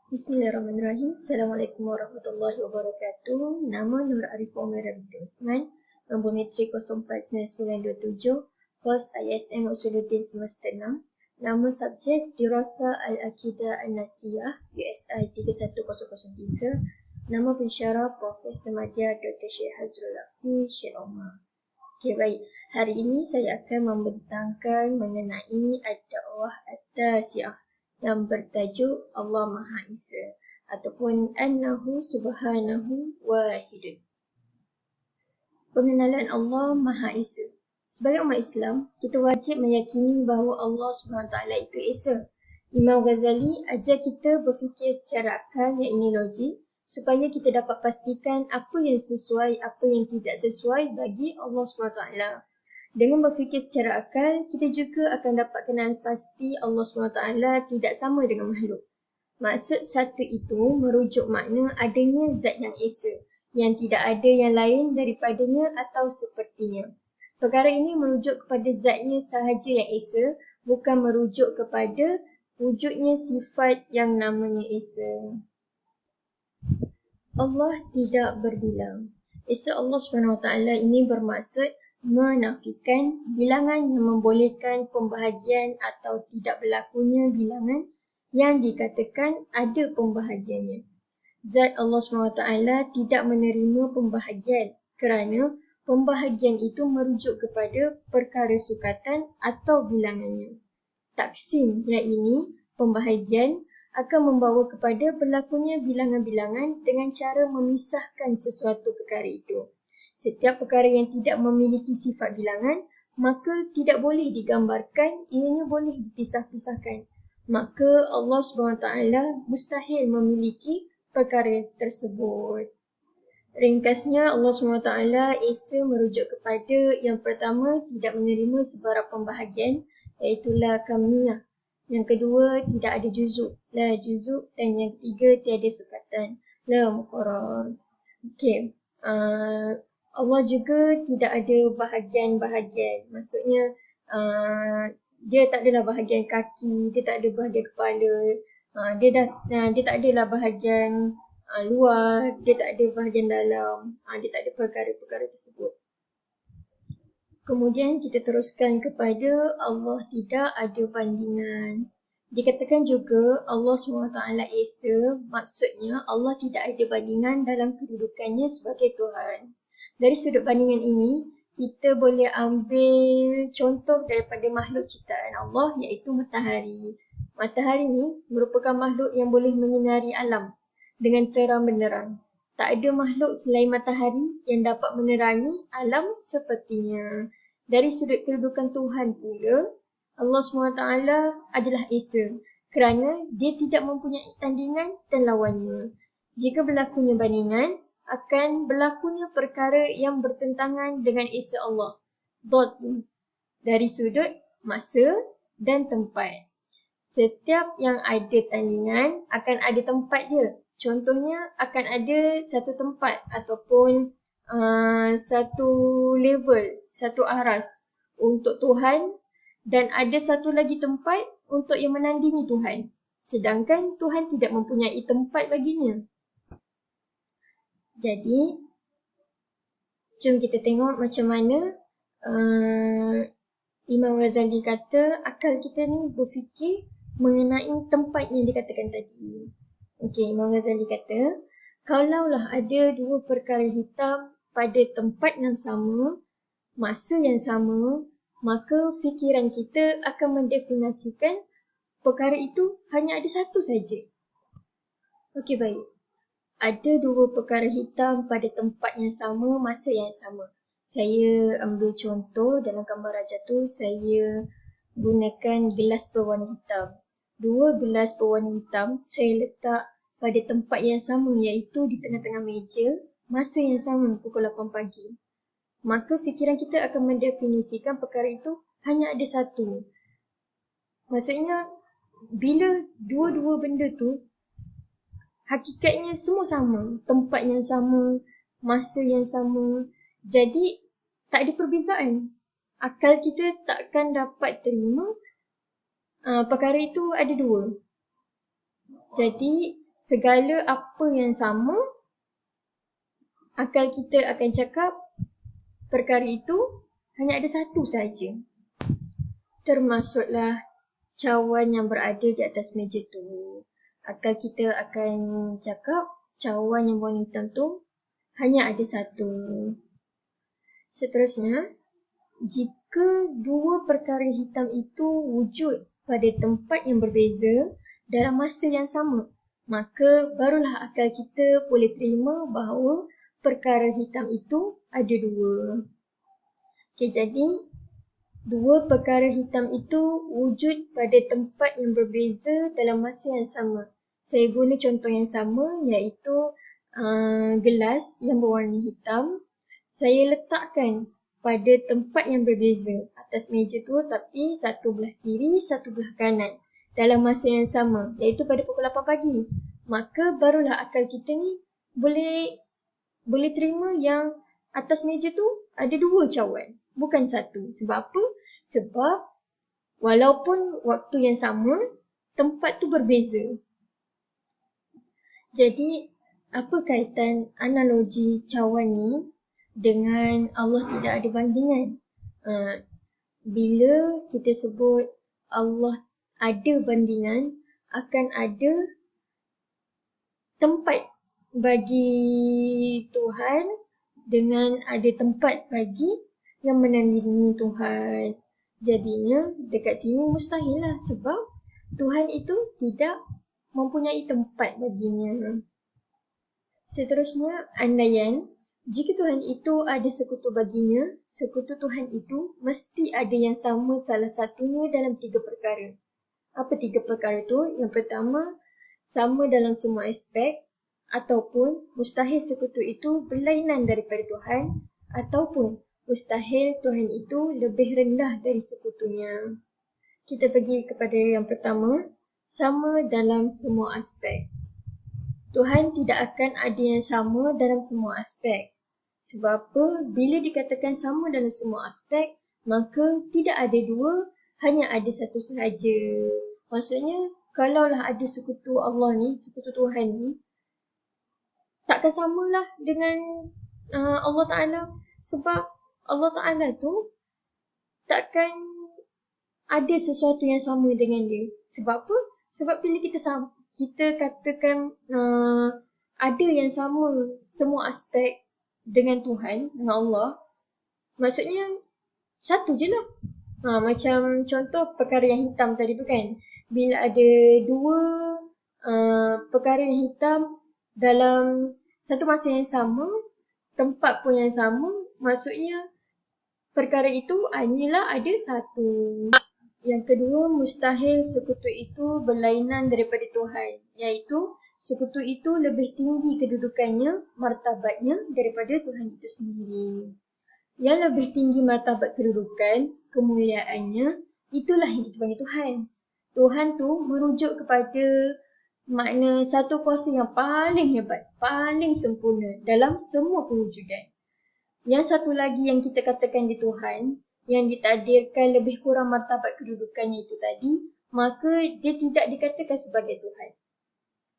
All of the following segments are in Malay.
Bismillahirrahmanirrahim. Assalamualaikum warahmatullahi wabarakatuh. Nama Nur Arif Umar binti Osman. Nombor metrik 049927. Kos ISM Usuluddin semester 6. Nama subjek Dirasa Al-Aqidah An-Nasiyah USI 31003. Nama pensyarah Profesor Madya Dr. Syekh Hazrul Afi Syekh Omar. Okey, baik. Hari ini saya akan membentangkan mengenai Ad-Da'wah At-Tasiyah yang bertajuk Allah Maha Esa ataupun Annahu Subhanahu Wahidun. Pengenalan Allah Maha Esa. Sebagai umat Islam, kita wajib meyakini bahawa Allah SWT itu Esa. Imam Ghazali ajar kita berfikir secara akal, yang ini logik, supaya kita dapat pastikan apa yang sesuai, apa yang tidak sesuai bagi Allah SWT. Dengan berfikir secara akal, kita juga akan dapat kenal pasti Allah SWT tidak sama dengan makhluk. Maksud satu itu merujuk makna adanya zat yang esa, yang tidak ada yang lain daripadanya atau sepertinya. Perkara ini merujuk kepada zatnya sahaja yang esa, bukan merujuk kepada wujudnya sifat yang namanya esa. Allah tidak berbilang. Esa Allah SWT ini bermaksud menafikan bilangan yang membolehkan pembahagian atau tidak berlakunya bilangan yang dikatakan ada pembahagiannya. Zat Allah SWT tidak menerima pembahagian kerana pembahagian itu merujuk kepada perkara sukatan atau bilangannya. Taksim yang ini, pembahagian, akan membawa kepada berlakunya bilangan-bilangan dengan cara memisahkan sesuatu perkara itu. Setiap perkara yang tidak memiliki sifat bilangan, maka tidak boleh digambarkan, ianya boleh dipisah-pisahkan. Maka Allah SWT mustahil memiliki perkara tersebut. Ringkasnya, Allah SWT Esa merujuk kepada yang pertama, tidak menerima sebarang pembahagian, iaitu la kamiyah. Yang kedua, tidak ada juzuk, la juzuk. Dan yang ketiga, tiada sukatan, la muqarrar. Okey. Allah juga tidak ada bahagian-bahagian. Maksudnya dia tak adalah bahagian kaki, dia tak ada bahagian kepala, dia tak adalah bahagian luar, dia tak ada bahagian dalam, dia tak ada perkara-perkara tersebut. Kemudian kita teruskan kepada Allah tidak ada bandingan. Dikatakan juga Allah SWT Esa, maksudnya Allah tidak ada bandingan dalam kedudukannya sebagai Tuhan. Dari sudut bandingan ini, kita boleh ambil contoh daripada makhluk ciptaan Allah, iaitu matahari. Matahari ini merupakan makhluk yang boleh menyinari alam dengan terang benderang. Tak ada makhluk selain matahari yang dapat menerangi alam sepertinya. Dari sudut kedudukan Tuhan pula, Allah SWT adalah Esa kerana dia tidak mempunyai tandingan dan lawannya. Jika berlakunya bandingan, akan berlakunya perkara yang bertentangan dengan Esa Allah. Dari sudut masa dan tempat. Setiap yang ada tandingan akan ada tempat dia. Contohnya akan ada satu tempat ataupun satu level, satu aras untuk Tuhan dan ada satu lagi tempat untuk yang menandingi Tuhan. Sedangkan Tuhan tidak mempunyai tempat baginya. Jadi, jom kita tengok macam mana Imam Ghazali kata akal kita ni berfikir mengenai tempat yang dikatakan tadi. Okey, Imam Ghazali kata, kalaulah ada dua perkara hitam pada tempat yang sama, masa yang sama, maka fikiran kita akan mendefinisikan perkara itu hanya ada satu saja. Okey, baik. Ada dua perkara hitam pada tempat yang sama, masa yang sama. Saya ambil contoh dalam gambar rajah tu, saya gunakan gelas berwarna hitam. Dua gelas berwarna hitam saya letak pada tempat yang sama, iaitu di tengah-tengah meja, masa yang sama pukul 8 pagi. Maka fikiran kita akan mendefinisikan perkara itu hanya ada satu. Maksudnya, bila dua-dua benda tu hakikatnya semua sama, tempat yang sama, masa yang sama, jadi tak ada perbezaan. Akal kita takkan dapat terima perkara itu ada dua. Jadi segala apa yang sama, akal kita akan cakap perkara itu hanya ada satu saja. Termasuklah cawan yang berada di atas meja tu. Akal kita akan cakap cawan yang warna hitam tu hanya ada satu. Seterusnya, jika dua perkara hitam itu wujud pada tempat yang berbeza dalam masa yang sama, maka barulah akal kita boleh terima bahawa perkara hitam itu ada dua. Okey, jadi dua perkara hitam itu wujud pada tempat yang berbeza dalam masa yang sama. Saya guna contoh yang sama, iaitu gelas yang berwarna hitam. Saya letakkan pada tempat yang berbeza atas meja tu, tapi satu belah kiri, satu belah kanan dalam masa yang sama, iaitu pada pukul 8 pagi. Maka barulah akal kita ni boleh terima yang atas meja tu ada dua cawan, bukan satu. Sebab apa? Sebab walaupun waktu yang sama, tempat tu berbeza. Jadi, apa kaitan analogi cawan ni dengan Allah tidak ada bandingan? Bila kita sebut Allah ada bandingan, akan ada tempat bagi Tuhan dengan ada tempat bagi yang menandingi Tuhan. Jadinya dekat sini mustahil lah, sebab Tuhan itu tidak mempunyai tempat baginya. Seterusnya, andaian jika Tuhan itu ada sekutu baginya, sekutu Tuhan itu mesti ada yang sama salah satunya dalam 3 perkara. Apa 3 perkara tu? Yang pertama, sama dalam semua aspek, ataupun mustahil sekutu itu berlainan daripada Tuhan, ataupun mustahil Tuhan itu lebih rendah dari sekutunya. Kita pergi kepada yang pertama, sama dalam semua aspek. Tuhan tidak akan ada yang sama dalam semua aspek. Sebab apa? Bila dikatakan sama dalam semua aspek, maka tidak ada dua, hanya ada satu sahaja. Maksudnya, kalaulah ada sekutu Allah ni, sekutu Tuhan ni, takkan samalah dengan Allah Ta'ala. Sebab Allah Ta'ala tu takkan ada sesuatu yang sama dengan dia. Sebab apa? Sebab bila kita katakan ada yang sama semua aspek dengan Tuhan, dengan Allah, maksudnya satu je lah. Macam contoh perkara yang hitam tadi tu kan. Bila ada dua perkara yang hitam dalam satu masa yang sama, tempat pun yang sama, maksudnya perkara itu hanyalah ada satu. Yang kedua, mustahil sekutu itu berlainan daripada Tuhan, iaitu sekutu itu lebih tinggi kedudukannya, martabatnya daripada Tuhan itu sendiri. Yang lebih tinggi martabat kedudukan, kemuliaannya, itulah yang kita panggil Tuhan. Tuhan tu merujuk kepada makna satu kuasa yang paling hebat, paling sempurna dalam semua pewujudan. Yang satu lagi yang kita katakan di Tuhan, yang ditakdirkan lebih kurang martabat kedudukannya itu tadi, maka dia tidak dikatakan sebagai Tuhan.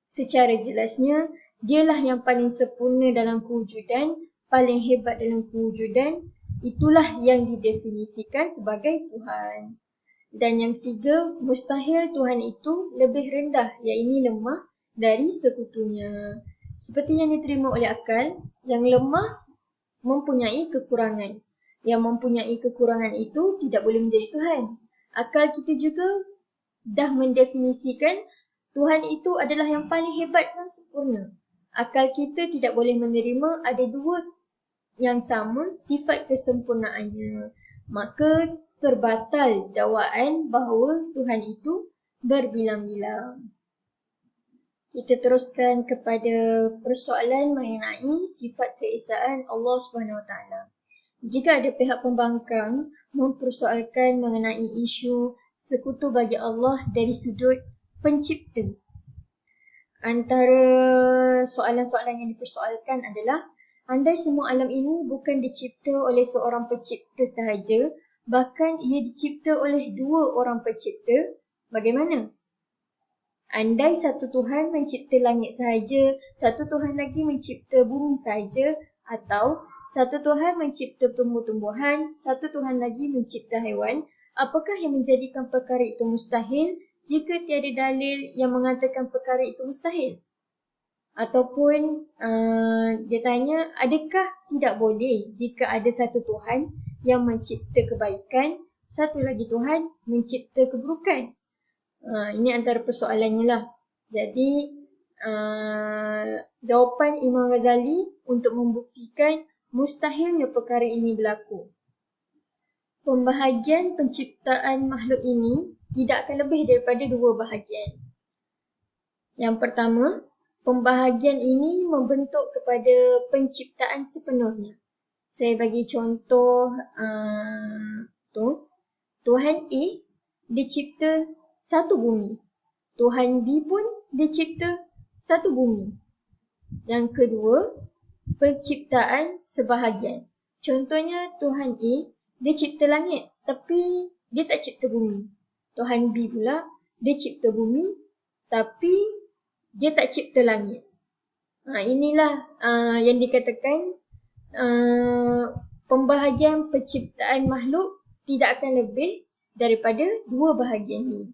Secara jelasnya, dialah yang paling sempurna dalam kewujudan, paling hebat dalam kewujudan, itulah yang didefinisikan sebagai Tuhan. Dan yang ketiga, mustahil Tuhan itu lebih rendah, iaitu lemah dari sekutunya. Seperti yang diterima oleh akal, yang lemah mempunyai kekurangan. Yang mempunyai kekurangan itu tidak boleh menjadi Tuhan. Akal kita juga dah mendefinisikan Tuhan itu adalah yang paling hebat dan sempurna. Akal kita tidak boleh menerima ada dua yang sama sifat kesempurnaannya. Maka terbatal dakwaan bahawa Tuhan itu berbilang-bilang. Kita teruskan kepada persoalan mengenai sifat keesaan Allah SWT. Jika ada pihak pembangkang mempersoalkan mengenai isu sekutu bagi Allah dari sudut pencipta, antara soalan-soalan yang dipersoalkan adalah, andai semua alam ini bukan dicipta oleh seorang pencipta sahaja, bahkan ia dicipta oleh dua orang pencipta, bagaimana? Andai satu Tuhan mencipta langit sahaja, satu Tuhan lagi mencipta bumi sahaja, atau satu Tuhan mencipta tumbuh-tumbuhan, satu Tuhan lagi mencipta haiwan, apakah yang menjadikan perkara itu mustahil jika tiada dalil yang mengatakan perkara itu mustahil? Ataupun dia tanya, adakah tidak boleh jika ada satu Tuhan yang mencipta kebaikan, satu lagi Tuhan mencipta keburukan? Ini antara persoalannya lah. Jadi, jawapan Imam Ghazali untuk membuktikan mustahilnya perkara ini berlaku. Pembahagian penciptaan makhluk ini tidak akan lebih daripada dua bahagian. Yang pertama, pembahagian ini membentuk kepada penciptaan sepenuhnya. Saya bagi contoh, Tuhan A dicipta satu bumi. Tuhan B pun dicipta satu bumi. Yang kedua, penciptaan sebahagian. Contohnya Tuhan A, dia cipta langit tapi dia tak cipta bumi. Tuhan B pula, dia cipta bumi tapi dia tak cipta langit. Inilah yang dikatakan pembahagian penciptaan makhluk tidak akan lebih daripada dua bahagian ini.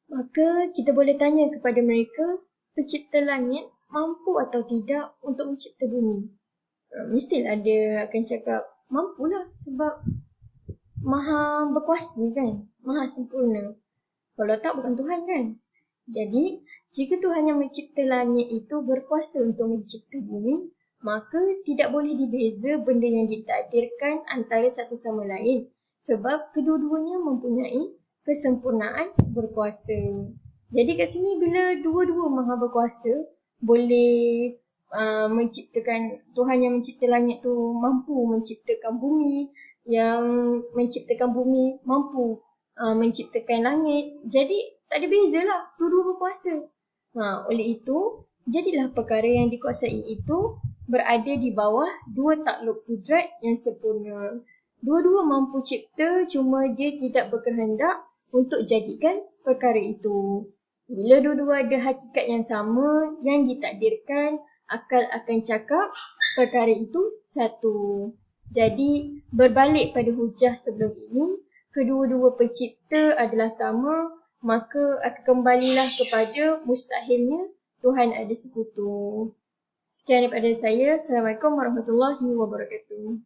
Maka kita boleh tanya kepada mereka, pencipta langit mampu atau tidak untuk mencipta bumi? Mestilah dia akan cakap, mampulah sebab maha berkuasa kan, maha sempurna. Kalau tak bukan Tuhan kan. Jadi, jika Tuhan yang mencipta langit itu berkuasa untuk mencipta bumi, maka tidak boleh dibeza benda yang ditakdirkan antara satu sama lain. Sebab kedua-duanya mempunyai kesempurnaan berkuasa. Jadi kat sini bila dua-dua maha berkuasa, boleh menciptakan, Tuhan yang mencipta langit tu mampu menciptakan bumi, yang menciptakan bumi mampu menciptakan langit. Jadi tak ada beza lah, dua-dua berkuasa. Oleh itu, jadilah perkara yang dikuasai itu berada di bawah dua takluk kudrat yang sempurna. Dua-dua mampu cipta, cuma dia tidak berkehendak untuk jadikan perkara itu. Bila dua-dua ada hakikat yang sama, yang ditakdirkan, akal akan cakap perkara itu satu. Jadi, berbalik pada hujah sebelum ini, kedua-dua pencipta adalah sama, maka akan kembalilah kepada mustahilnya Tuhan ada sekutu. Sekian daripada saya. Assalamualaikum warahmatullahi wabarakatuh.